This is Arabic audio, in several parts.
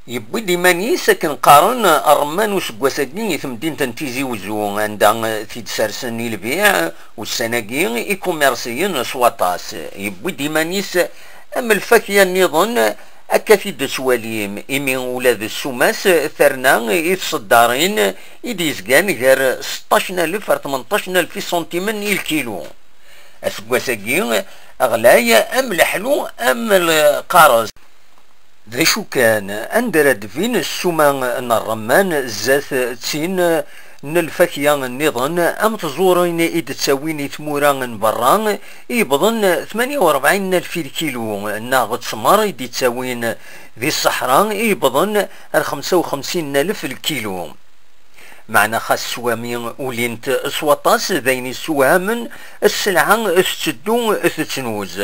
يبوي ديماني ساكن قارن الرمان وسكواساكين يثمدين تنتيزي وزو عندها في تسرسني البيع والسناقين اي كوميرسيين سواطاس يبوي ديمانيس اما الفاكهة نظن أكافيد سواليم إمي ولاد السوماس ثرنا يتصدارين يديزقان غير 16,000 أو 18,000 سنتيمن الكيلو أسكواساكين أغلاي أم الحلو أم القارص ذا شو كان أندرد فين السوما الرمان زات تسين الفاكهة النظن أم تزورين إيد تساوين ثموران بران يبضن 48,000 الكيلو ناغد سمر إيد تساوين ذي الصحراء يبضن 55,000 الكيلو معنا خاص سوامين ولينت سواطاس ذين السوامن السلعة تسدو تتنوز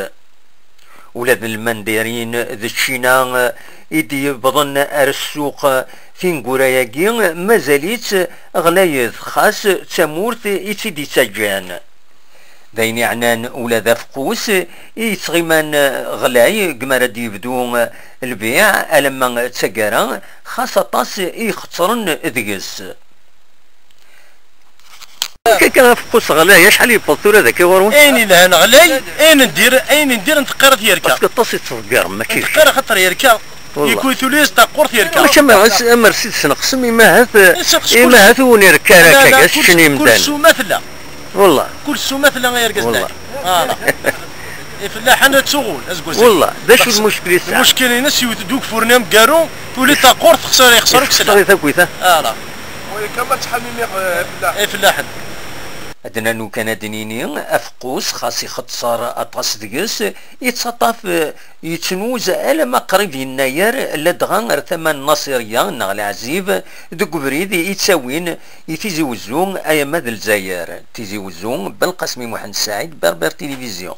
ولاد المندرين ذي الشينا إيدي بظن السوق فين قراياكي مازاليت غلايث خاص تامورت يتسيدي تاجان داين عنان ولاد فقوس يتغيمان غلاي قمرا يبدو البيع ألما تسقرا خاصة طاس يختصرن ذيس كان فقوس غلاي شحال يبطل هذاك يورون اين لهنا غلاي اين ندير نتقرا يركا باسكو طاس يتفقر ما كاينش نتقرا خاطر يركا يكون ثلث تاع يركا واش ما رسيت سنقسم إما هاث ونركا راكا شني مدان كل سومثله والله كل سومثله يركا والله فلاح انا تشغل والله ذا شو المشكل تاع المشكل الناس يودوك فرنام كارو تولي تاقور يخسر كسلا ثاكويثا لا وكما تحمي فلاح فلاح أدنى نو كان دنيني أفقوس خاص يختصر أطاس دقس يتصطف يتنوز ألا ما قريب يناير لدغا ثمان ناصرية نغلى عزيب دق بريد يتساوين يتيزي وزون أيام الجزائر تيزي وزون بالقسمي محمد سعيد بربر تلفزيون.